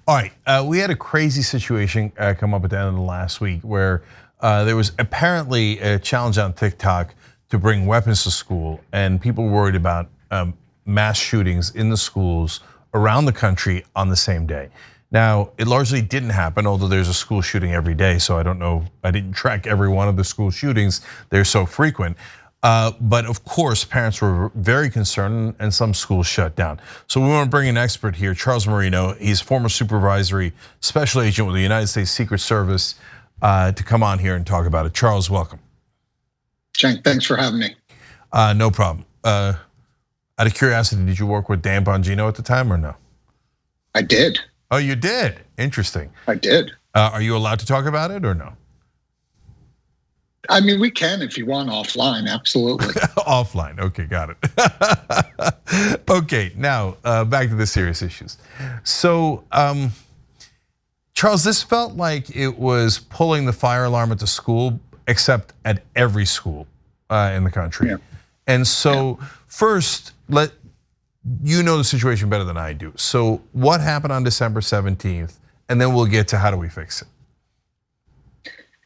All right, we had a crazy situation come up at the end of the last week where there was apparently a challenge on TikTok to bring weapons to school, and people were worried about mass shootings in the schools around the country on the same day. Now, it largely didn't happen, although there's a school shooting every day, so I don't know, I didn't track every one of the school shootings, they're so frequent. But of course, parents were very concerned and some schools shut down. So we want to bring an expert here, Charles Marino. He's former supervisory special agent with the United States Secret Service to come on here and talk about it. Charles, welcome. Cenk, thanks for having me. No problem. Out of curiosity, did you work with Dan Bongino at the time or no? I did. Oh, you did? Interesting. I did. Are you allowed to talk about it or no? I mean, we can if you want offline, absolutely. Offline, okay, got it. Okay, now back to the serious issues. So, Charles, this felt like it was pulling the fire alarm at the school, except at every school in the country. Yeah. And so, first, you know the situation better than I do. So, what happened on December 17th? And then we'll get to how do we fix it.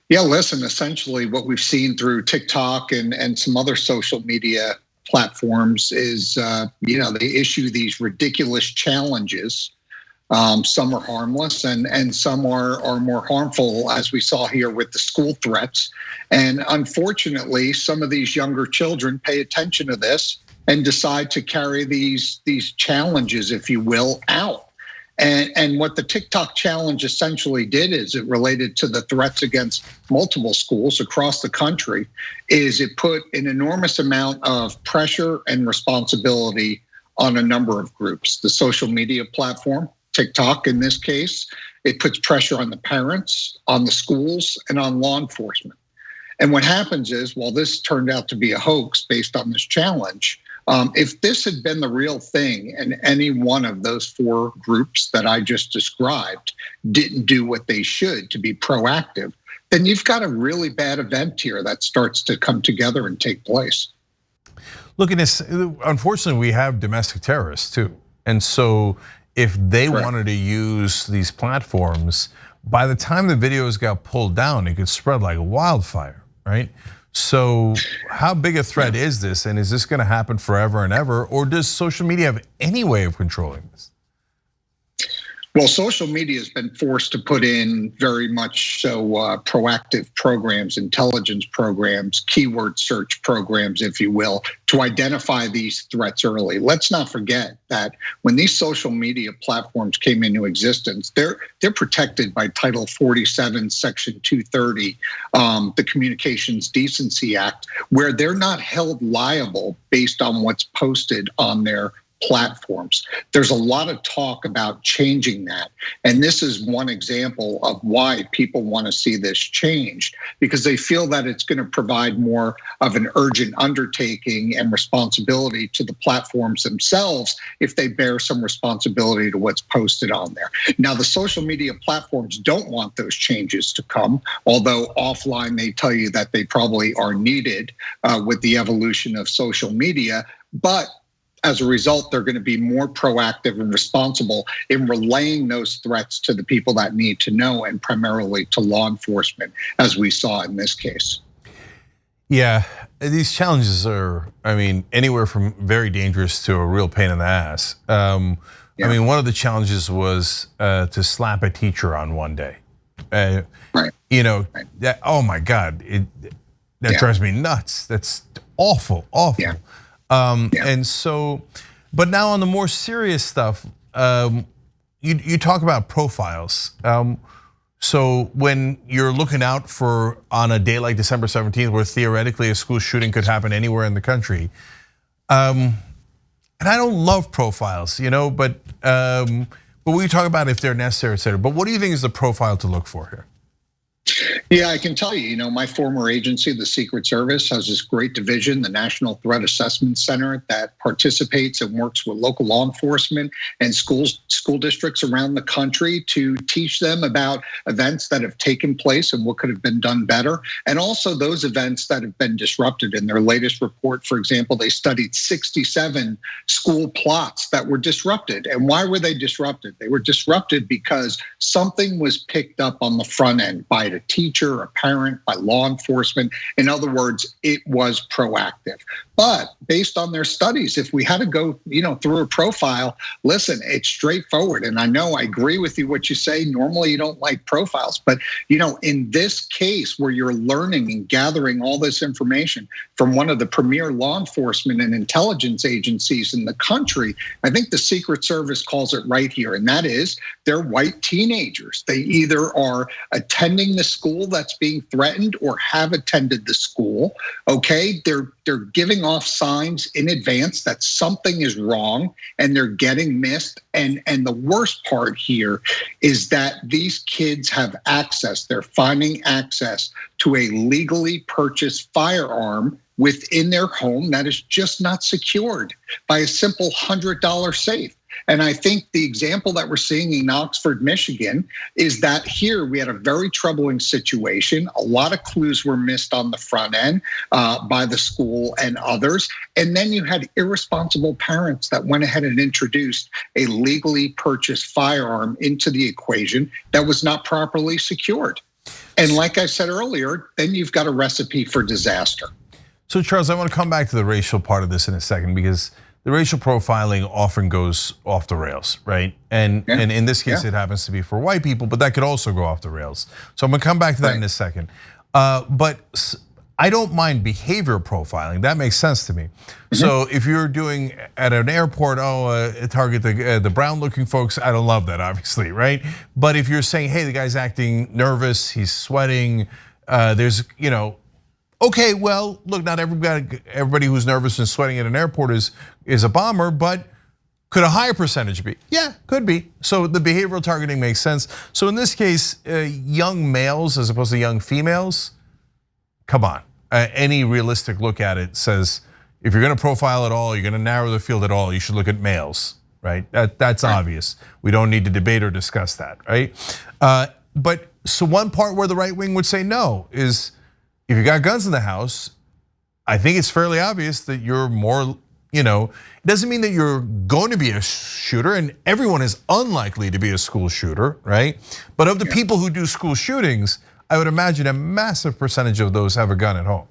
Yeah, listen, essentially what we've seen through TikTok and some other social media platforms is, they issue these ridiculous challenges. Some are harmless and some are more harmful, as we saw here with the school threats. And unfortunately, some of these younger children pay attention to this and decide to carry these challenges, if you will, out. And what the TikTok challenge essentially did is it related to the threats against multiple schools across the country, is it put an enormous amount of pressure and responsibility on a number of groups. The social media platform, TikTok in this case, it puts pressure on the parents, on the schools, and on law enforcement. And what happens is, while this turned out to be a hoax based on this challenge, if this had been the real thing and any one of those four groups that I just described didn't do what they should to be proactive, then you've got a really bad event here that starts to come together and take place. Look at this, unfortunately, we have domestic terrorists too. And so if they wanted to use these platforms, by the time the videos got pulled down, it could spread like wildfire, right? So how big a threat is this, and is this going to happen forever and ever, or does social media have any way of controlling this? Well, social media has been forced to put in very much so proactive programs, intelligence programs, keyword search programs, if you will, to identify these threats early. Let's not forget that when these social media platforms came into existence, they're protected by Title 47, Section 230, the Communications Decency Act, where they're not held liable based on what's posted on their platforms. There's a lot of talk about changing that. And this is one example of why people want to see this changed, because they feel that it's going to provide more of an urgent undertaking and responsibility to the platforms themselves if they bear some responsibility to what's posted on there. Now, the social media platforms don't want those changes to come, although offline they tell you that they probably are needed with the evolution of social media. But as a result, they're going to be more proactive and responsible in relaying those threats to the people that need to know, and primarily to law enforcement, as we saw in this case. Yeah, these challenges are, I mean, anywhere from very dangerous to a real pain in the ass. I mean, one of the challenges was to slap a teacher on one day. Oh my God, that drives me nuts. That's awful, awful. Yeah. And so, but now on the more serious stuff, you talk about profiles. So when you're looking out for on a day like December 17th, where theoretically a school shooting could happen anywhere in the country, and I don't love profiles, but we talk about if they're necessary, et cetera. But what do you think is the profile to look for here? Yeah, I can tell you, my former agency, the Secret Service, has this great division, the National Threat Assessment Center, that participates and works with local law enforcement and school districts around the country to teach them about events that have taken place and what could have been done better. And also those events that have been disrupted. In their latest report, for example, they studied 67 school plots that were disrupted. And why were they disrupted? They were disrupted because something was picked up on the front end by the teacher, a parent, by law enforcement. In other words, it was proactive. But based on their studies, if we had to go, through a profile, listen, it's straightforward. And I know I agree with you what you say. Normally you don't like profiles, but in this case where you're learning and gathering all this information from one of the premier law enforcement and intelligence agencies in the country, I think the Secret Service calls it right here. And that is, they're white teenagers. They either are attending the school that's being threatened or have attended the school. Okay, they're giving off signs in advance that something is wrong and they're getting missed. And the worst part here is that these kids have access. They're finding access to a legally purchased firearm within their home that is just not secured by a simple $100 safe. And I think the example that we're seeing in Oxford, Michigan, is that here we had a very troubling situation. A lot of clues were missed on the front end by the school and others. And then you had irresponsible parents that went ahead and introduced a legally purchased firearm into the equation that was not properly secured. And like I said earlier, then you've got a recipe for disaster. So Charles, I want to come back to the racial part of this in a second, because the racial profiling often goes off the rails, right? And in this case, it happens to be for white people, but that could also go off the rails. So I'm gonna come back to that in a second. But I don't mind behavior profiling. That makes sense to me. So if you're doing at an airport, target the brown looking folks, I don't love that, obviously, right? But if you're saying, hey, the guy's acting nervous, he's sweating, there's, okay, well, look, not everybody who's nervous and sweating at an airport is a bomber, but could a higher percentage be? Yeah, could be. So the behavioral targeting makes sense. So in this case, young males as opposed to young females, come on. Any realistic look at it says, if you're gonna profile at all, you're gonna narrow the field at all, you should look at males, right? That's obvious. We don't need to debate or discuss that, right? But so one part where the right wing would say no is, if you got guns in the house, I think it's fairly obvious that you're more, it doesn't mean that you're going to be a shooter, and everyone is unlikely to be a school shooter, right? But of the people who do school shootings, I would imagine a massive percentage of those have a gun at home.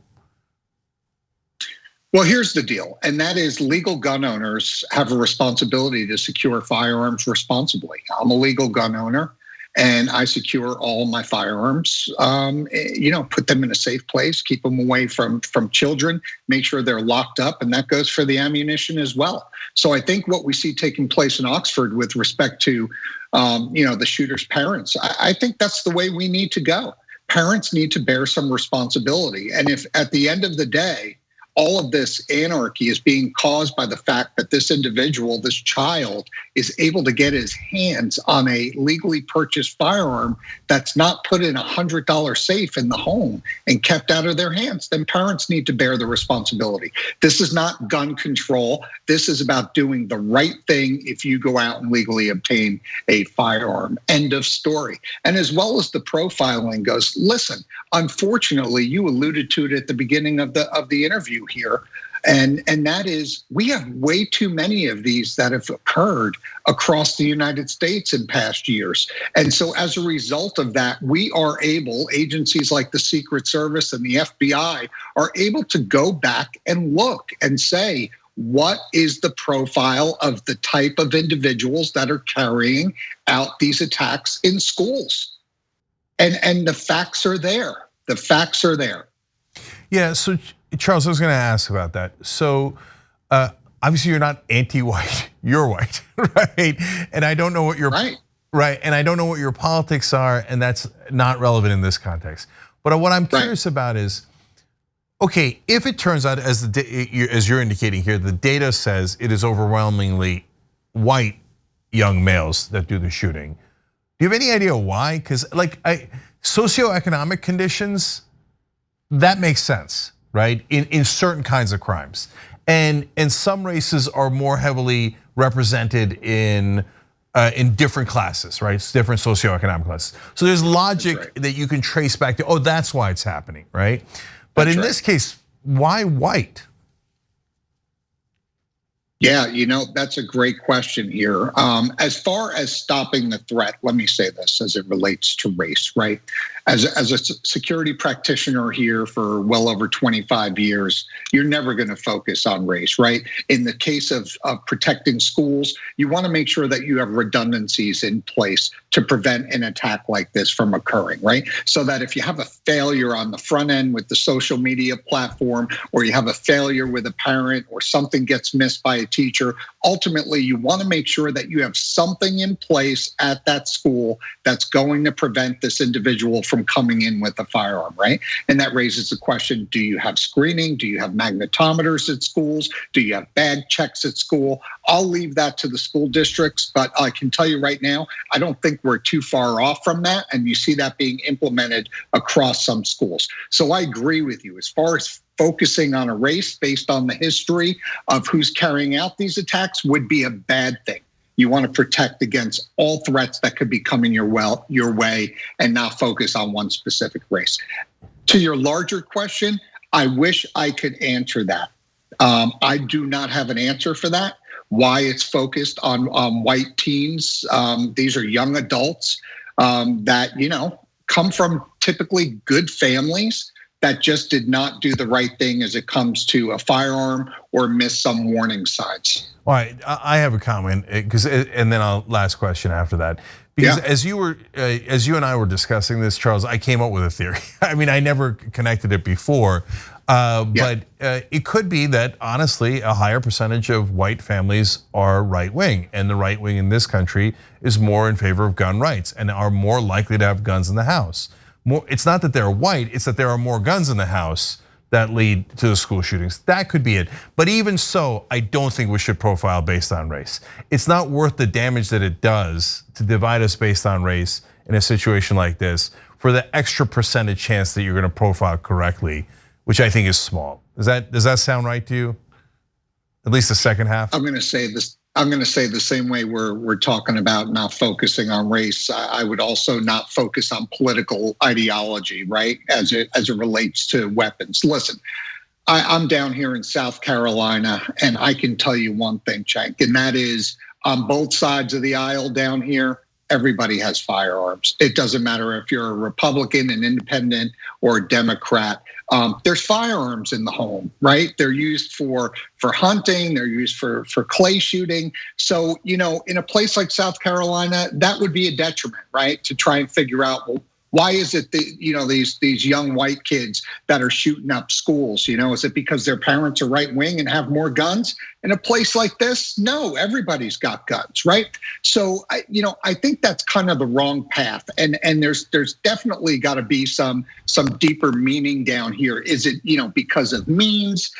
Well, here's the deal, and that is legal gun owners have a responsibility to secure firearms responsibly. I'm a legal gun owner, and I secure all my firearms, put them in a safe place, keep them away from children, make sure they're locked up, and that goes for the ammunition as well. So I think what we see taking place in Oxford with respect to, the shooter's parents, I think that's the way we need to go. Parents need to bear some responsibility. And if at the end of the day, all of this anarchy is being caused by the fact that this individual, this child, is able to get his hands on a legally purchased firearm that's not put in a $100 safe in the home and kept out of their hands, then parents need to bear the responsibility. This is not gun control. This is about doing the right thing if you go out and legally obtain a firearm. End of story. And as well as the profiling goes, listen, unfortunately, you alluded to it at the beginning of the interview here. And that is, we have way too many of these that have occurred across the United States in past years. And so as a result of that, we are able, agencies like the Secret Service and the FBI are able to go back and look and say, what is the profile of the type of individuals that are carrying out these attacks in schools? And the facts are there. The facts are there. Yeah, so Charles, I was gonna ask about that. So obviously you're not anti-white, you're white, right? And I don't know what your right, and I don't know what your politics are, and that's not relevant in this context. But what I'm curious about is, okay, if it turns out as you're indicating here, the data says it is overwhelmingly white young males that do the shooting. Do you have any idea why? Because Socioeconomic conditions, that makes sense, right? In certain kinds of crimes. And some races are more heavily represented in different classes, right? It's different socioeconomic classes. So there's logic that you can trace back to, oh, that's why it's happening, right? But in this case, why white? Yeah, that's a great question here. As far as stopping the threat, let me say this as it relates to race, right? As a security practitioner here for well over 25 years, you're never going to focus on race, right? In the case of protecting schools, you want to make sure that you have redundancies in place to prevent an attack like this from occurring, right? So that if you have a failure on the front end with the social media platform, or you have a failure with a parent, or something gets missed by a teacher, ultimately you want to make sure that you have something in place at that school that's going to prevent this individual from coming in with a firearm, right? And that raises the question, do you have screening? Do you have magnetometers at schools? Do you have bag checks at school? I'll leave that to the school districts, but I can tell you right now, I don't think we're too far off from that, and you see that being implemented across some schools. So I agree with you. As far as focusing on a race based on the history of who's carrying out these attacks would be a bad thing. You want to protect against all threats that could be coming your way and not focus on one specific race. To your larger question, I wish I could answer that. I do not have an answer for that. Why it's focused on white teens. These are young adults that, come from typically good families that just did not do the right thing as it comes to a firearm or miss some warning signs. All right, I have a comment, and then I'll last question after that. Because as you and I were discussing this, Charles, I came up with a theory. I mean, I never connected it before, but it could be that honestly, a higher percentage of white families are right wing, and the right wing in this country is more in favor of gun rights and are more likely to have guns in the house. It's not that they're white, it's that there are more guns in the house that lead to the school shootings. That could be it. But even so, I don't think we should profile based on race. It's not worth the damage that it does to divide us based on race in a situation like this for the extra percentage chance that you're going to profile correctly, which I think is small. Does that sound right to you? At least the second half? I'm going to say the same way we're talking about not focusing on race. I would also not focus on political ideology, right? As it relates to weapons. Listen, I'm down here in South Carolina, and I can tell you one thing, Cenk, and that is on both sides of the aisle down here, everybody has firearms. It doesn't matter if you're a Republican, an independent, or a Democrat. There's firearms in the home, right? They're used for hunting, they're used for clay shooting. So, in a place like South Carolina, that would be a detriment, right? To try and figure out, well, why is it that, these young white kids that are shooting up schools? Is it because their parents are right wing and have more guns? In a place like this, no, everybody's got guns, right? So, I think that's kind of the wrong path. And there's definitely got to be some deeper meaning down here. Is it, because of means?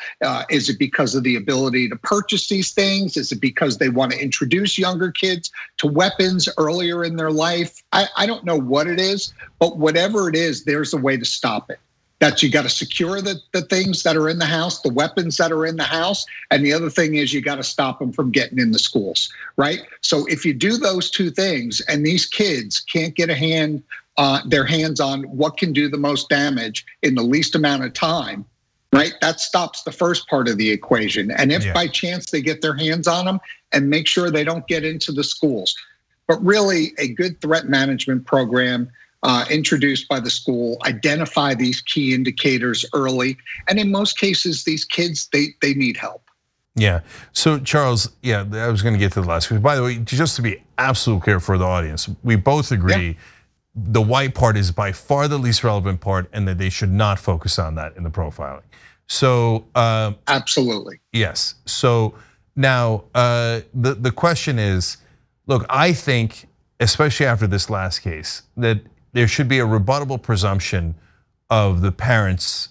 Is it because of the ability to purchase these things? Is it because they want to introduce younger kids to weapons earlier in their life? I don't know what it is, but whatever it is, there's a way to stop it. That you got to secure the things that are in the house, the weapons that are in the house. And the other thing is you got to stop them from getting in the schools, right? So if you do those two things and these kids can't get their hands on what can do the most damage in the least amount of time, right? That stops the first part of the equation. And if by chance they get their hands on them, and make sure they don't get into the schools. But really a good threat management program introduced by the school, identify these key indicators early. And in most cases, these kids, they need help. Yeah, so Charles, I was gonna get to the last question. By the way, just to be absolutely clear for the audience, we both agree the white part is by far the least relevant part and that they should not focus on that in the profiling. So absolutely. Yes, so now the question is, look, I think, especially after this last case, that there should be a rebuttable presumption of the parents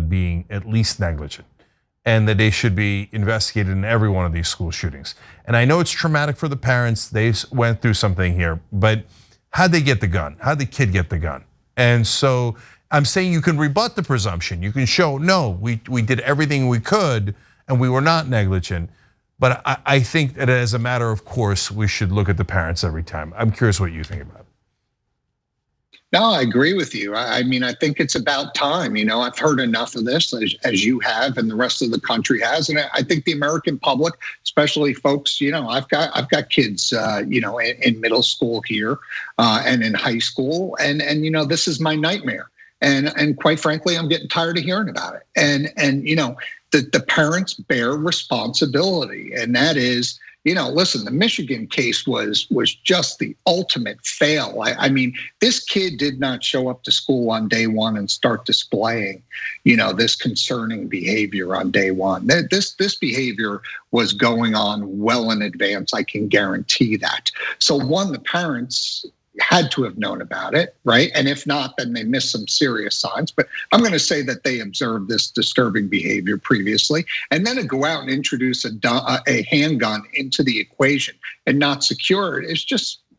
being at least negligent, and that they should be investigated in every one of these school shootings. And I know it's traumatic for the parents, they went through something here, but how'd they get the gun? How'd the kid get the gun? And so I'm saying you can rebut the presumption. You can show, no, we did everything we could and we were not negligent. But I think that as a matter of course, we should look at the parents every time. I'm curious what you think about it. No, I agree with you. I mean, I think it's about time. I've heard enough of this, as you have, and the rest of the country has, and I think the American public, especially folks, I've got kids, in middle school here and in high school, and this is my nightmare. And quite frankly, I'm getting tired of hearing about it. And the parents bear responsibility, and that is, listen, the Michigan case was just the ultimate fail. I mean, this kid did not show up to school on day one and start displaying, this concerning behavior on day one. This behavior was going on well in advance. I can guarantee that. So one, the parents had to have known about it, right? And if not, then they missed some serious signs. But I'm going to say that they observed this disturbing behavior previously. And then to go out and introduce a handgun into the equation and not secure it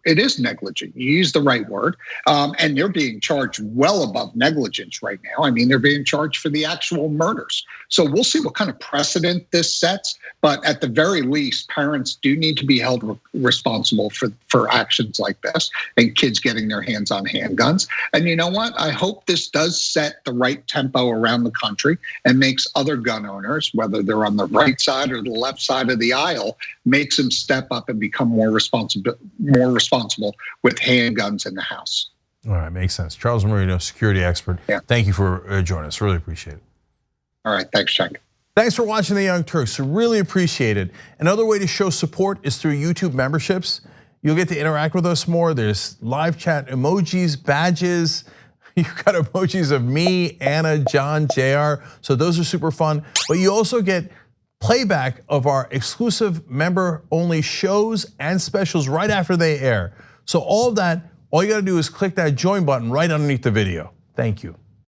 it is negligent. You use the right word. And they're being charged well above negligence right now. I mean, they're being charged for the actual murders. So we'll see what kind of precedent this sets. But at the very least, parents do need to be held responsible for actions like this and kids getting their hands on handguns. And you know what? I hope this does set the right tempo around the country and makes other gun owners, whether they're on the right side or the left side of the aisle, makes them step up and become more responsible with handguns in the house. All right, makes sense. Charles Marino, security expert. Yeah. Thank you for joining us. Really appreciate it. All right, thanks, Chuck. Thanks for watching The Young Turks. Really appreciate it. Another way to show support is through YouTube memberships. You'll get to interact with us more. There's live chat emojis, badges. You've got emojis of me, Anna, John, JR. So those are super fun. But you also get playback of our exclusive member-only shows and specials right after they air. So all of that, all you gotta do is click that join button right underneath the video. Thank you.